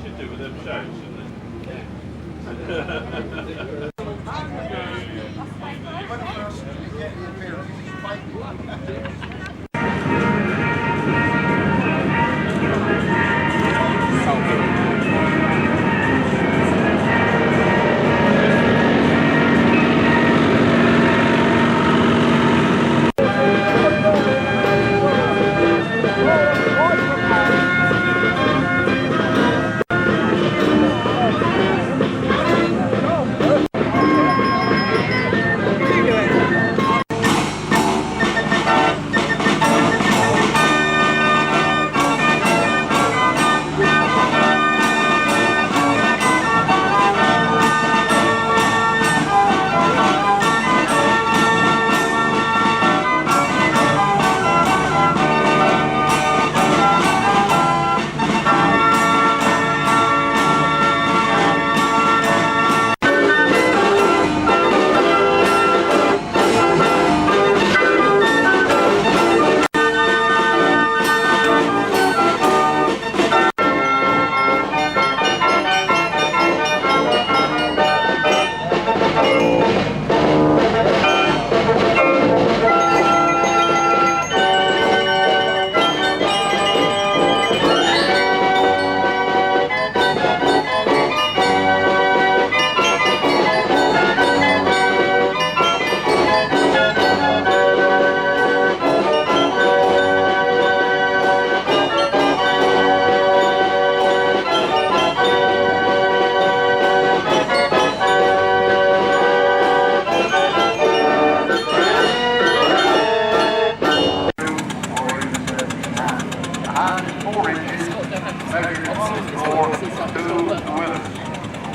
should do with them shows,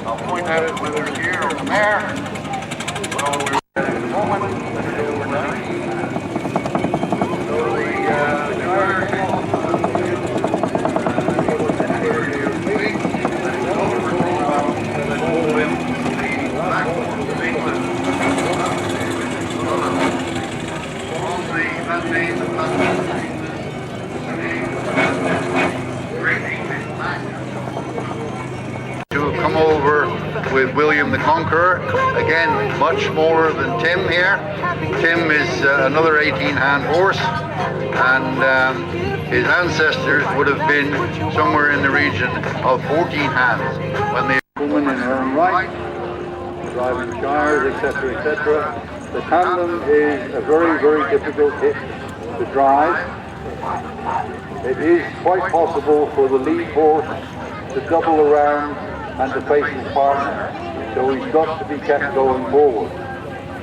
I'll point out whether here or there. Well, we're at the moment, we're overnight. So the driver to come over with William the Conqueror. Again, much more than Tim here. Tim is another 18-hand horse, and his ancestors would have been somewhere in the region of 14 hands when they woman in her own right, driving shires, etc., etc. The tandem is a very, very difficult hit to drive. It is quite possible for the lead horse to double around and to face his partner, so he's got to be kept going forward.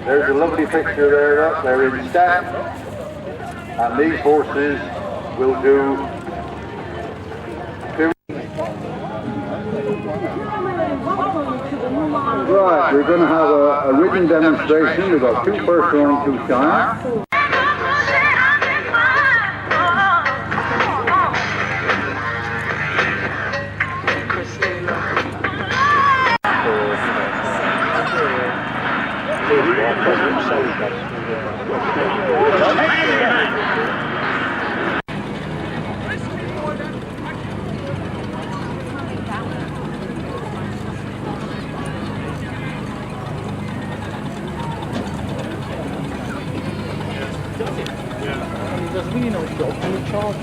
There's a lovely picture there, up there in step, and these horses will do. Right, we're going to have a ridden demonstration. We've got two first row and two shire. Does really know job and the charge.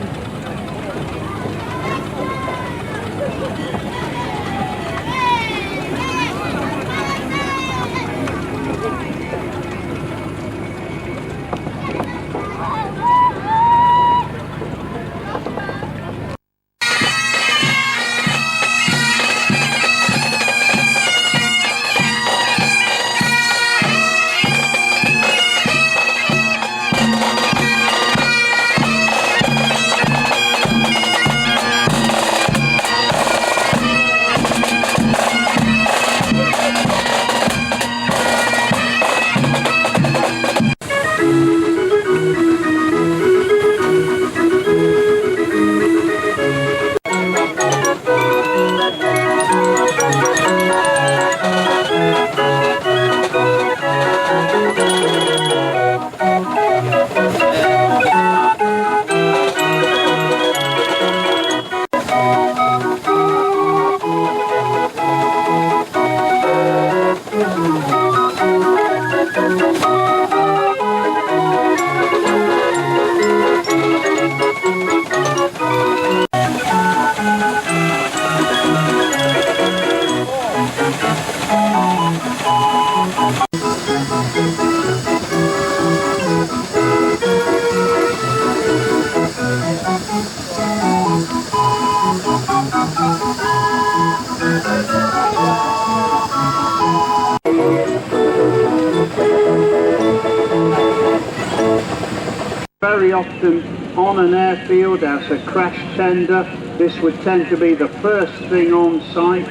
Very often on an airfield as a crash tender, this would tend to be the first thing on site,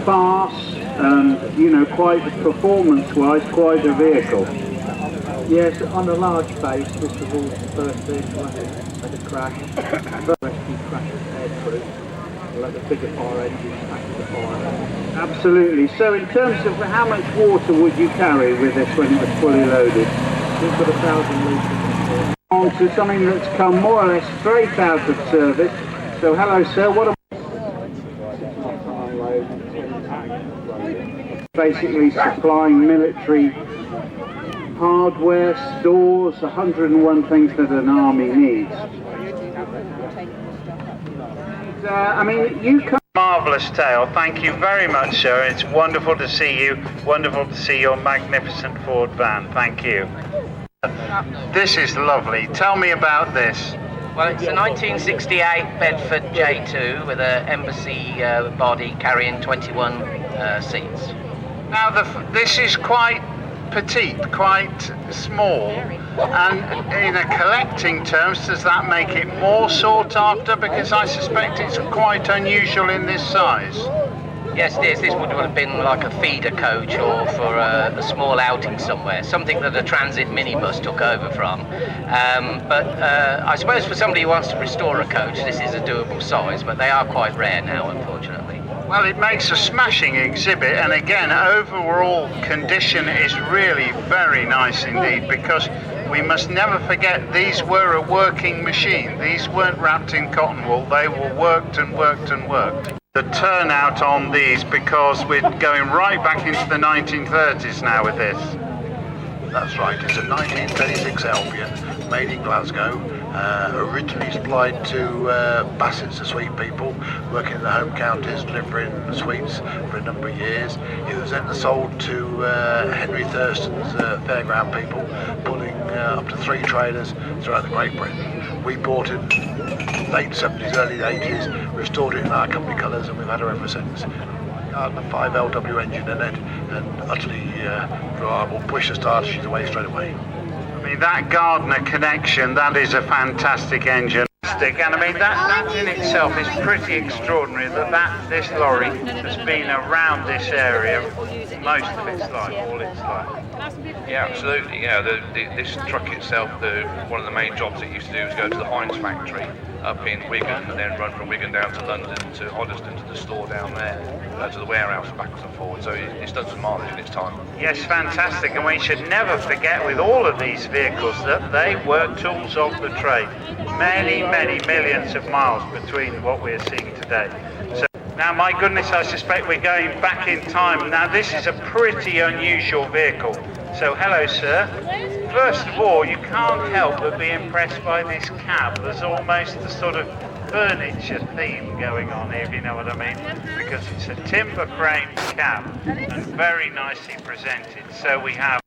fast, you know, quite performance-wise, quite a vehicle. Yes, on a large base, this was all the first vehicle at a crash. The rescue crash aircrew, let the bigger fire engines tackle the fire. Absolutely. So in terms of how much water would you carry with this when it was fully loaded? We've got 1,000 litres. On to something that's come more or less straight out of service. So hello sir, what basically supplying military hardware, stores, 101 things that an army needs. I mean, you can... Marvellous tale. Thank you very much, sir. It's wonderful to see you. Wonderful to see your magnificent Ford van. Thank you. This is lovely. Tell me about this. Well, it's a 1968 Bedford J2 with an embassy body carrying 21 seats. Now, this is quite petite, quite small, and in a collecting terms, does that make it more sought after? Because I suspect it's quite unusual in this size. Yes, it is. This would have been like a feeder coach or for a small outing somewhere, something that a transit minibus took over from. But I suppose for somebody who wants to restore a coach, this is a doable size, but they are quite rare now, unfortunately. Well, it makes a smashing exhibit, and again, overall condition is really very nice indeed, because we must never forget these were a working machine. These weren't wrapped in cotton wool, they were worked and worked and worked. The turnout on these, because we're going right back into the 1930s now with this. That's right, it's a 1936 Albion, made in Glasgow, originally supplied to Bassett's, the sweet people, working in the home counties, delivering sweets for a number of years. It was then sold to Henry Thurston's fairground people, pulling up to 3 trailers throughout the Great Britain. We bought it late 70s, early 80s, restored it in our company colours, and we've had her ever since. A 5 LW engine in it, and utterly reliable. Push the starter, she's away straight away. I mean, that Gardner connection, that is a fantastic engine. And I mean, that in itself is pretty extraordinary, that this lorry has been around this area most of its life, all its life. Yeah, absolutely. Yeah, this truck itself, one of the main jobs it used to do was go to the Heinz factory up in Wigan, and then run from Wigan down to London to Hoddesdon to the store down there, to the warehouse backwards and forwards. So it's done some mileage in its time. Yes, fantastic. And we should never forget with all of these vehicles that they were tools of the trade. Many, many millions of miles between what we're seeing today. So now, my goodness, I suspect we're going back in time. Now, this is a pretty unusual vehicle. So, hello, sir. First of all, you can't help but be impressed by this cab. There's almost a sort of furniture theme going on here, if you know what I mean, because it's a timber framed cab and very nicely presented. So we have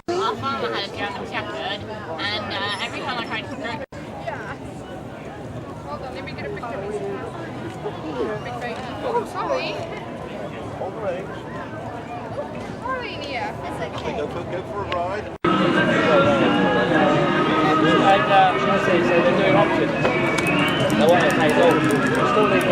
Our farmer had a German Shepherd, and every time I tried to stroke Hold on, let me get a picture. Big baby. Oh, sorry. Sorry, Nia. That's okay. Go for a ride. So they're doing options. They want to take all. Still need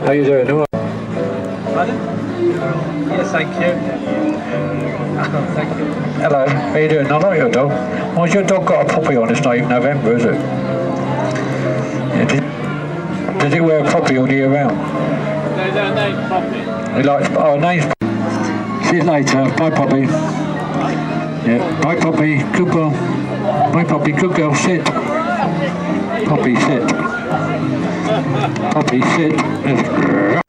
How are you doing? All right? Pardon? Yes, thank you. Thank you. Hello, how you doing? I like your dog. Why's your dog got a puppy on? It's not even November, is it? Yeah, did it wear a puppy all year round? No, name's Poppy. He likes, oh, name's See you later. Bye, Poppy. Yeah, bye, Poppy. Good girl. Bye, Poppy. Good girl. Sit. Poppy, sit. Poppy, sit.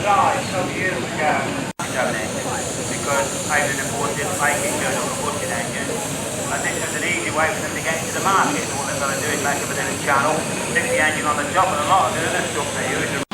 tried some years ago done it because Adrian and Ford didn't make it good on the bushing engine. And this was an easy way for them to get into the market. All they've got to do is make a bit of a channel, stick the engine on the top, and a lot of the other stuff they use.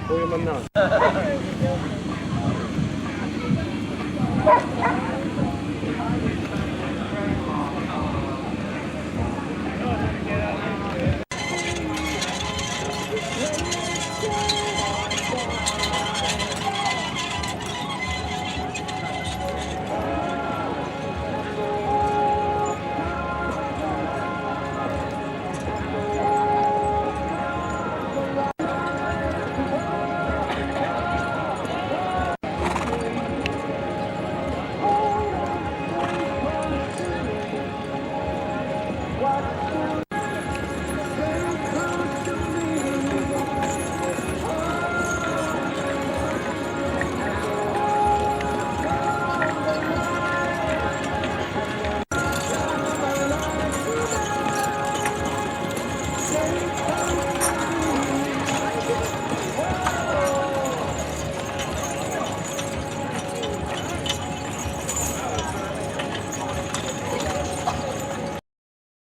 Call your mum now.